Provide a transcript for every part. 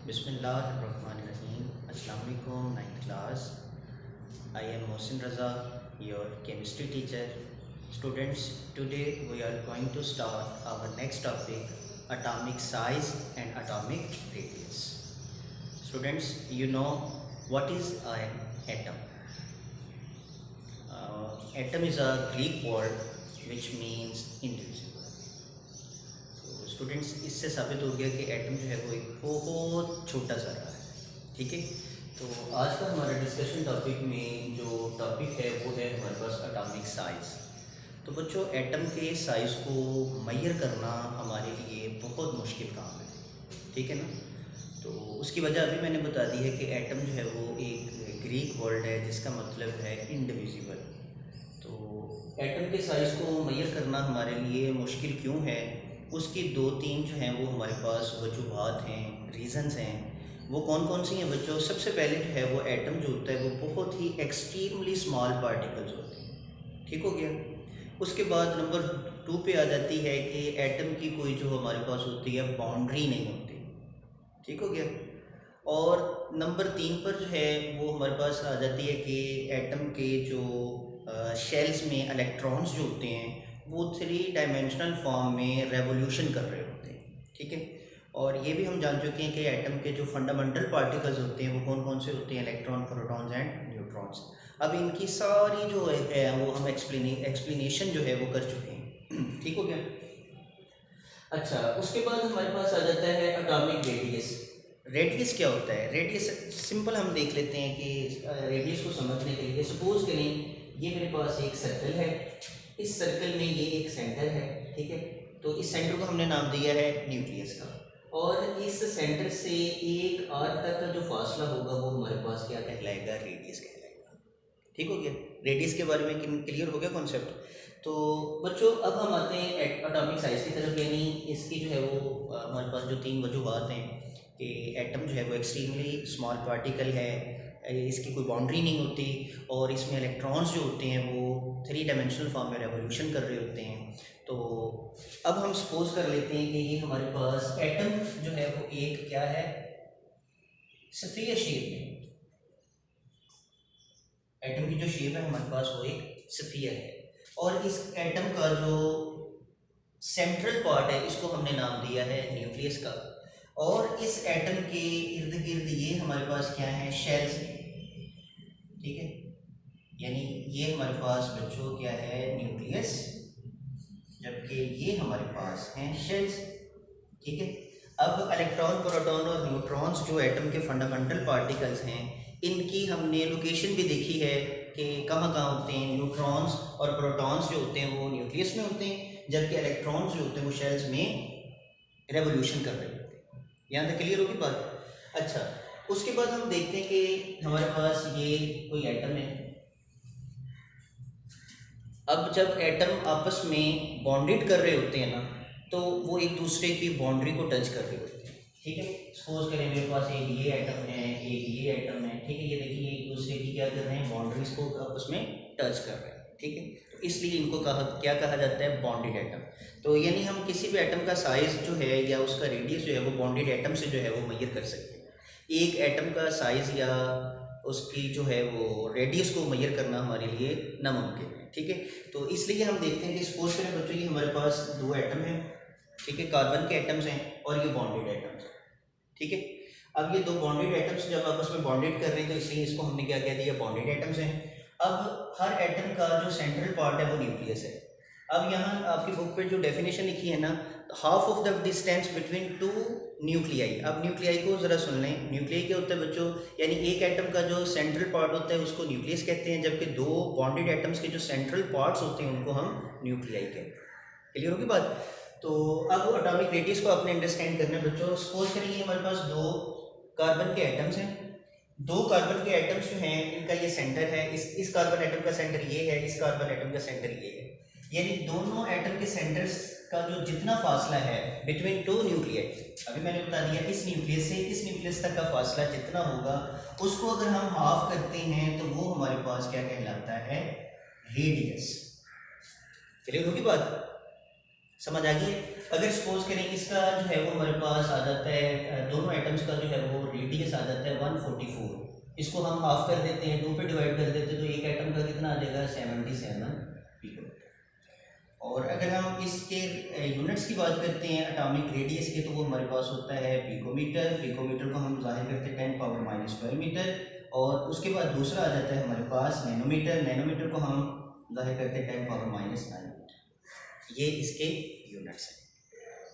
Bismillahirrahmanirrahim. Assalamu alaikum, ninth class. I am Mohsin Raza, your chemistry teacher. Students, today we are going to start our next topic, atomic size and atomic radius. Students, you know what is an atom? Atom is a Greek word which means indivisible. तो students इससे साबित हो गया कि atom जो है वो एक बहुत छोटा सा रहा है। ठीक है, तो आज का हमारा डिस्कशन टॉपिक में जो टॉपिक है वो है हमारे पास एटॉमिक साइज़। तो बच्चों, एटम के साइज़ को मेजर करना हमारे लिए बहुत मुश्किल काम है, ठीक है ना। तो उसकी वजह अभी मैंने बता दी है कि एटम जो है वो एक ग्रीक वर्ड है जिसका मतलब है इंडिविजिबल। तो एटम के साइज़ को मेजर करना हमारे लिए मुश्किल क्यों है, उसकी दो तीन जो हैं वो हमारे पास वजूहात हैं, रीज़न्स हैं। वो कौन कौन सी हैं बच्चों? सबसे पहले जो है वो एटम जो होता है वो बहुत ही एक्सट्रीमली स्मॉल पार्टिकल्स होते हैं, ठीक हो गया। उसके बाद नंबर 2 पे आ जाती है कि एटम की कोई जो हमारे पास होती है बाउंड्री नहीं होती, ठीक हो गया। और नंबर 3 पर जो है वो हमारे पास आ जाती है कि एटम के जो शेल्स में इलेक्ट्रॉन्स जो होते हैं वो 3 डायमेंशनल फॉर्म में रेवोल्यूशन कर रहे होते हैं, ठीक है। और ये भी हम जान चुके हैं कि एटम के जो फंडामेंटल पार्टिकल्स होते हैं वो कौन कौन से होते हैं? Electron, protons and neutrons. अब इनकी सारी जो है वो हम एक्सप्लेनेशन जो है वो कर चुके हैं ठीक हो गया। अच्छा, उसके बाद हमारे पास आ जाता है एटॉमिक रेडियस। रेडियस क्या होता है? रेडियस सिंपल हम देख लेते हैं कि रेडियस को समझने के लिए सपोज करें ये मेरे पास एक सर्कल है, इस सर्कल में ये एक सेंटर है, ठीक है। तो इस सेंटर को हमने नाम दिया है न्यूक्लियस का, और इस सेंटर से एक आर्क तक का जो फासला होगा वो हमारे पास क्या कहलाएगा? रेडियस कहलाएगा, ठीक हो गया। रेडियस के बारे में क्लियर हो गया कॉन्सेप्ट। तो बच्चों, अब हम आते हैं एटॉमिक साइज की तरफ, यानी इसकी जो है वो हमारे पास जो 3 वजूहात हैं कि एटम जो है वो एक्सट्रीमली स्मॉल पार्टिकल है, इसकी कोई बाउंड्री नहीं होती, और इसमें इलेक्ट्रॉन्स जो होते हैं वो 3 डायमेंशनल फॉर्म में रेवोल्यूशन कर रहे होते हैं। तो अब हम सपोज कर लेते हैं कि ये हमारे पास एटम जो है वो एक क्या है? स्फीयर शेप में। एटम की जो शेप है हमारे पास वो एक स्फीयर है, और इस एटम का जो सेंट्रल पार्ट है इसको हमने नाम दिया है न्यूक्लियस का, और इस एटम के इर्द गिर्द ये हमारे पास क्या है? शेल्स हैं, ठीक है। यानी ये हमारे पास बच्चों क्या है? न्यूक्लियस, जबकि ये हमारे पास हैं शेल्स, ठीक है। अब इलेक्ट्रॉन, प्रोटॉन और न्यूट्रॉन्स जो एटम के फंडामेंटल पार्टिकल्स हैं, इनकी हमने लोकेशन भी देखी है कि कहाँ कहाँ होते हैं। न्यूट्रॉन्स और प्रोटॉन्स जो होते हैं वो न्यूक्लियस में होते हैं, जबकि इलेक्ट्रॉन्स जो होते हैं वो शेल्स में रेवोल्यूशन कर रहे होते हैं। यहाँ तक क्लियर होगी बात? अच्छा, उसके बाद हम देखते हैं कि हमारे पास ये कोई एटम है। अब जब एटम आपस में बॉन्डेड कर रहे होते हैं ना, तो वो एक दूसरे की बाउंड्री को टच कर रहे होते हैं, ठीक है। सपोज करें मेरे पास एक ये एटम है, एक ये एटम है, ठीक है। ये देखिए एक दूसरे की क्या कर रहे हैं? बाउंड्रीज को आपस में टच कर रहे हैं, ठीक है। तो इसलिए इनको क्या कहा जाता है? Bonded atom. तो यानी हम किसी भी एटम का साइज जो है या उसका रेडियस जो है वो बॉन्डेड एटम से जो है वो मेजर कर सकते हैं। एक एटम का साइज या उसकी जो है वो रेडियस को मेजर करना हमारे लिए नामुमकिन है, ठीक है। तो इसलिए हम देखते हैं कि सपोज करें बच्चों ये हमारे पास 2 एटम हैं, ठीक है। कार्बन के एटम्स हैं और ये बॉन्डेड एटम्स हैं, ठीक है। अब ये 2 बॉन्डेड एटम्स जब आपस में बॉन्डेड कर रहे हैं तो इसलिए इसको हमने क्या कह दिया? बॉन्डेड एटम्स हैं। अब हर एटम का जो सेंट्रल पार्ट है वो न्यूक्लियस है। अब यहाँ आपकी बुक पे जो डेफिनेशन लिखी है ना, half of the distance between 2 nuclei. अब न्यूक्लियाई को ज़रा सुन लें। न्यूक्लियाई क्या होता है बच्चों? यानी एक एटम का जो सेंट्रल पार्ट होता है उसको न्यूक्लियस कहते हैं, जबकि 2 बॉन्डेड एटम्स के जो सेंट्रल पार्ट्स होते हैं उनको हम न्यूक्लियाई कहते हैं। क्लियर होगी बात? तो अब एटॉमिक रेडियस को आपने अंडरस्टैंड करना है बच्चों। सपोज करिए हमारे पास 2 कार्बन के एटम्स हैं। 2 कार्बन के एटम्स जो हैं इनका ये सेंटर है, इस कार्बन एटम का सेंटर ये है, इस कार्बन एटम का सेंटर ये है। यानी दोनों एटम के सेंटर्स का जो जितना फासला है बिटवीन 2 न्यूक्लियाई, अभी मैंने बता दिया इस न्यूक्लियस से इस न्यूक्लियस तक का फासला जितना होगा उसको अगर हम हाफ करते हैं तो वो हमारे पास क्या कहलाता है? रेडियस। क्लियर होगी बात? समझ आ गई? अगर सपोज करें इसका जो है वो हमारे पास आ जाता है, दोनों एटम्स का जो है वो रेडियस आ जाता है 144, इसको हम हाफ कर देते हैं, 2 पे डिवाइड कर देते हैं, तो एक एटम का कितना आ जाएगा 77 पिकोमीटर। और अगर हम इसके यूनिट्स की बात करते हैं एटॉमिक रेडियस के, तो वो हमारे पास होता है पिकोमीटर। पिकोमीटर को हम जाहिर करते हैं 10⁻⁻12 मीटर। और उसके बाद दूसरा आ जाता है हमारे पास नैनोमीटर। नैनोमीटर को हम जाहिर करते हैं 10⁻9 मीटर। ये इसके यूनिट्स हैं।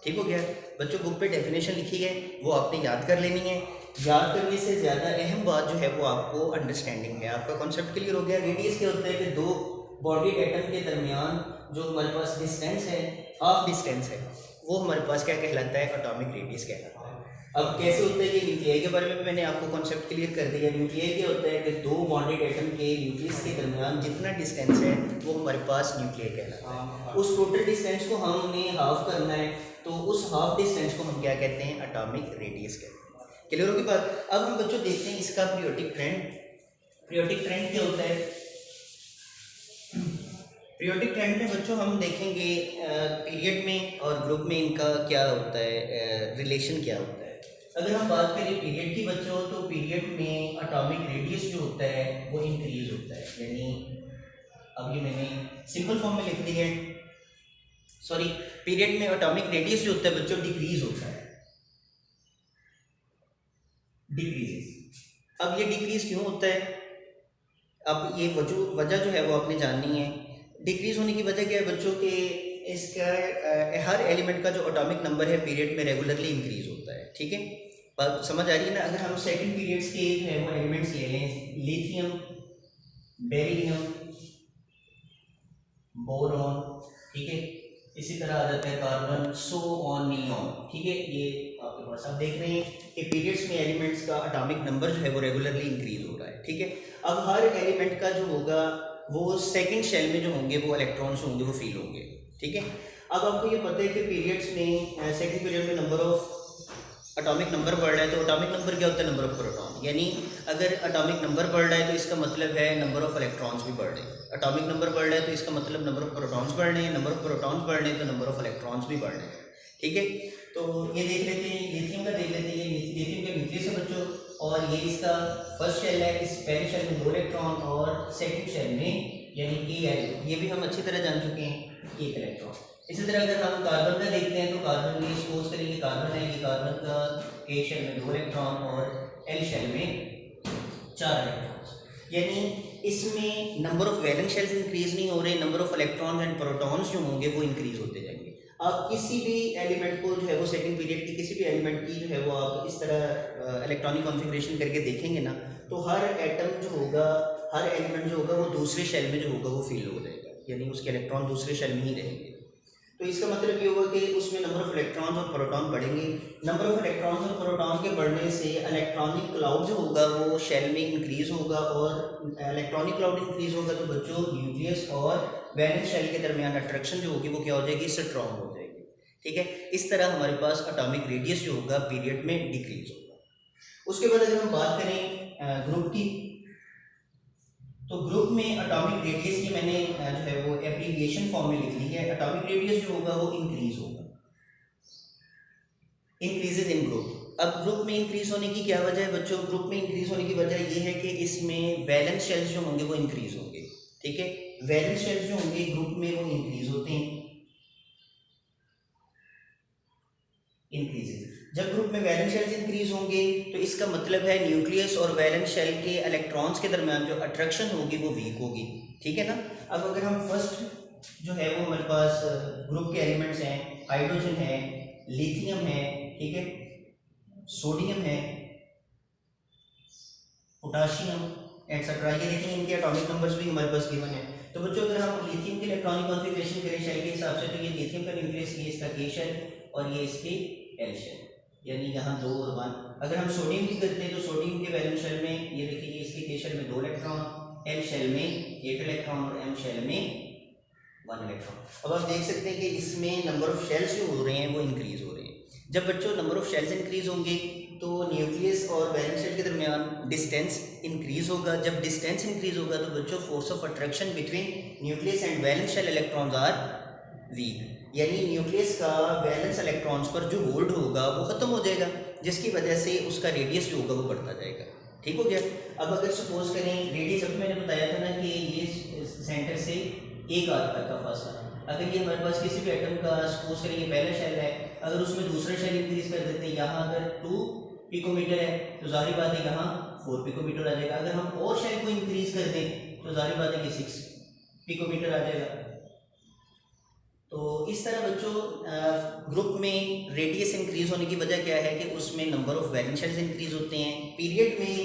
ठीक हो गया बच्चों? बुक पे डेफिनेशन लिखी है, वो आपने याद कर लेनी है। याद करने से ज़्यादा अहम बात जो है वो आपको अंडरस्टैंडिंग है। आपका कॉन्सेप्ट क्लियर हो गया? रेडियस क्या होता है कि दो बॉडी एटम के दरमियान जो हमारे पास डिस्टेंस है, हाफ डिस्टेंस है, वो हमारे पास क्या कहलाता है? एटॉमिक रेडियस कहलाता है। अब कैसे होता है ये? न्यूक्लियाई के बारे में मैंने आपको कॉन्सेप्ट क्लियर कर दिया। न्यूक्लियाई क्या होता है कि दो बॉन्डेड एटम के न्यूक्लियस के दरमियान जितना डिस्टेंस है वो हमारे पास न्यूक्लियाई कहलाता है। उस टोटल डिस्टेंस को हमने हाफ करना है, तो उस हाफ डिस्टेंस को हम क्या कहते हैं? एटॉमिक रेडियस कहते हैं। क्लियर होगी बात? अब हम बच्चों देखते हैं इसका पीरियोडिक ट्रेंड। पीरियोडिक ट्रेंड क्या होता है? पीरियोडिक ट्रेंड में बच्चों हम देखेंगे पीरियड में और ग्रुप में इनका क्या होता है, रिलेशन क्या होता है। अगर हम बात करें पीरियड की बच्चों, तो पीरियड में एटॉमिक रेडियस जो होता है वो इंक्रीज होता है। यानी अब ये मैंने सिंपल फॉर्म में लिख दी है, सॉरी, पीरियड में एटॉमिक रेडियस जो होता है बच्चों डिक्रीज होता है, डिक्रीजेस। अब ये डिक्रीज क्यों होता है? अब ये वजह जो है वो आपने जाननी है। डिक्रीज होने की वजह क्या है बच्चों के? इसका हर एलिमेंट का जो एटॉमिक नंबर है पीरियड में रेगुलरली इंक्रीज होता है। ठीक है, बात समझ आ रही है ना? अगर हम सेकंड पीरियड्स के जो है वो एलिमेंट्स ले लें, लिथियम, बेरिलियम, बोरॉन, ठीक है, इसी तरह आ जाता है कार्बन, सो ऑन, नियॉन। ठीक है, ये आपके पास आप देख रहे हैं कि पीरियड्स में एलिमेंट्स का एटॉमिक नंबर जो है वो रेगुलरली इंक्रीज हो रहा है। ठीक है, अब हर एलिमेंट का जो होगा वो सेकंड शेल में जो होंगे वो इलेक्ट्रॉन्स होंगे वो फील होंगे। ठीक है, अब आपको ये पता है कि पीरियड्स में सेकंड पीरियड में नंबर ऑफ एटॉमिक नंबर बढ़ रहा है, तो एटॉमिक नंबर क्या होता है? Number of proton. यानी अगर एटॉमिक नंबर बढ़ रहा है तो इसका मतलब है नंबर ऑफ इलेक्ट्रॉन्स भी बढ़ रहे हैं। एटॉमिक नंबर बढ़ रहा है तो इसका मतलब नंबर ऑफ प्रोटॉन्स बढ़ रहे हैं, नंबर ऑफ प्रोटॉन्स बढ़ रहे हैं तो नंबर ऑफ इलेक्ट्रॉन्स भी बढ़ रहे हैं। ठीक है, तो ये देख लेते हैं, लिथियम का देख लेते हैं। ये लिथियम का न्यूक्लियस है बच्चों, और ये इसका फर्स्ट शेल है। इस पहले शेल में 2 इलेक्ट्रॉन और सेकंड शेल में यानी कि ये भी हम अच्छी तरह जान चुके हैं, 1 इलेक्ट्रॉन। इसी तरह अगर हम कार्बन का देखते हैं तो कार्बन में सपोज करेंगे कार्बन है, ये कार्बन का ए शेल में 2 इलेक्ट्रॉन और एल शेल में 4 इलेक्ट्रॉन्स। यानी इसमें number of valence shells increase नहीं हो रहे, number of electrons and protons जो होंगे वो इंक्रीज होते जाएंगे। आप किसी भी एलिमेंट को जो है वो सेकंड पीरियड की किसी भी एलिमेंट की जो है वो आप इस तरह इलेक्ट्रॉनिक कॉन्फ़िगरेशन करके देखेंगे ना, तो हर एटम जो होगा, हर एलिमेंट जो होगा वो दूसरे शेल में जो होगा वो फील हो जाएगा, यानी उसके इलेक्ट्रॉन दूसरे शेल में ही रहेंगे। तो इसका मतलब ये होगा कि उसमें नंबर ऑफ इलेक्ट्रॉन्स और प्रोटॉन बढ़ेंगे। नंबर ऑफ इलेक्ट्रॉन्स और प्रोटॉन के बढ़ने से इलेक्ट्रॉनिक क्लाउड जो होगा वो शेल में इंक्रीज होगा, और इलेक्ट्रॉनिक क्लाउड इंक्रीज होगा तो बच्चों न्यूक्लियस और वैलेंस शेल के दरमियान अट्रैक्शन जो होगी वो क्या हो जाएगी? स्ट्रॉन्ग हो जाएगी। ठीक है, इस तरह हमारे पास एटॉमिक रेडियस जो होगा पीरियड में डिक्रीज होगा। उसके बाद अगर हम बात करें ग्रुप की, तो ग्रुप में एटॉमिक रेडियस की मैंने जो है वो एब्रीविएशन फॉर्म में लिख ली है। एटॉमिक रेडियस जो होगा वो इंक्रीज होगा, इंक्रीजेज इन ग्रुप। अब ग्रुप में इंक्रीज होने की क्या वजह है बच्चों? ग्रुप में इंक्रीज होने की वजह ये है कि इसमें वैलेंस शेल्स जो होंगे वो इंक्रीज होंगे। ठीक है, वैलेंस शेल्स जो होंगे ग्रुप में वो इंक्रीज होते हैं, इंक्रीजेज। जब ग्रुप में वैलेंस शेल्स इंक्रीज होंगे तो इसका मतलब है न्यूक्लियस और वैलेंस शेल के इलेक्ट्रॉन्स के दरमियान जो अट्रैक्शन होगी वो वीक होगी। ठीक है ना? अब अगर हम फर्स्ट जो है वो हमारे पास ग्रुप के एलिमेंट्स हैं, हाइड्रोजन है, लिथियम है, ठीक है, सोडियम है, पोटाशियम एक्सेट्रा, ये देखेंगे इनके एटॉमिक नंबर्स भी हमारे पास गिवन है। तो बच्चों अगर हम लिथियम के इलेक्ट्रॉनिक कॉन्फ़िगरेशन करें शेल के हिसाब से, तो ये लिथियम का न्यूक्लियस, ये इसका के शेल और ये इसकी एल शेल, यानी यहाँ 2 और 1। अगर हम सोडियम की करते हैं तो सोडियम के वैलेंस शेल में ये देखिए, ये इसके के शेल में 2 इलेक्ट्रॉन, एल शेल में 8 इलेक्ट्रॉन और एम शेल में 1 इलेक्ट्रॉन। अब आप देख सकते हैं कि इसमें नंबर ऑफ शेल्स जो हो रहे हैं वो इंक्रीज हो रहे हैं। जब बच्चों नंबर ऑफ शेल्स इंक्रीज होंगे तो न्यूक्लियस और वैलेंस शेल के दरमियान डिस्टेंस इंक्रीज होगा। जब डिस्टेंस इंक्रीज होगा तो बच्चों force of attraction between nucleus and valence shell electrons are weak, यानी न्यूक्लियस का वैलेंस इलेक्ट्रॉन्स पर जो होल्ड होगा वो ख़त्म हो जाएगा, जिसकी वजह से उसका रेडियस जो होगा वो बढ़ता जाएगा। ठीक हो गया। अब अगर सपोज करें रेडियस, अभी मैंने बताया था ना कि ये सेंटर से एक आर्क तक का फासला, अगर ये हमारे पास किसी भी एटम का सपोज करें ये पहला शेल है, अगर उसमें दूसरा शेल इंक्रीज कर देते हैं, यहाँ अगर 2 पिकोमीटर है तो जाहिर बात है यहाँ 4 पिकोमीटर आ जाएगा। अगर हम और शेल को इंक्रीज कर दें तो जाहिर बात है कि 6 पिकोमीटर आ जाएगा। तो इस तरह बच्चों ग्रुप में रेडियस इंक्रीज होने की वजह क्या है कि उसमें number of valence shells increase होते हैं। पीरियड में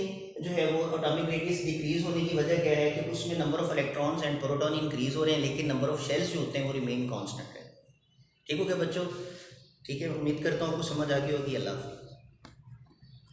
जो है वो एटॉमिक रेडियस डिक्रीज होने की वजह क्या है कि उसमें number of electrons and proton increase हो रहे हैं, लेकिन नंबर ऑफ शेल्स जो होते हैं वो रिमेन कांस्टेंट है। ठीक हो गया बच्चों? ठीक है, उम्मीद करता हूँ आपको समझ आ गई होगी। अल्लाह हाफ़िज़।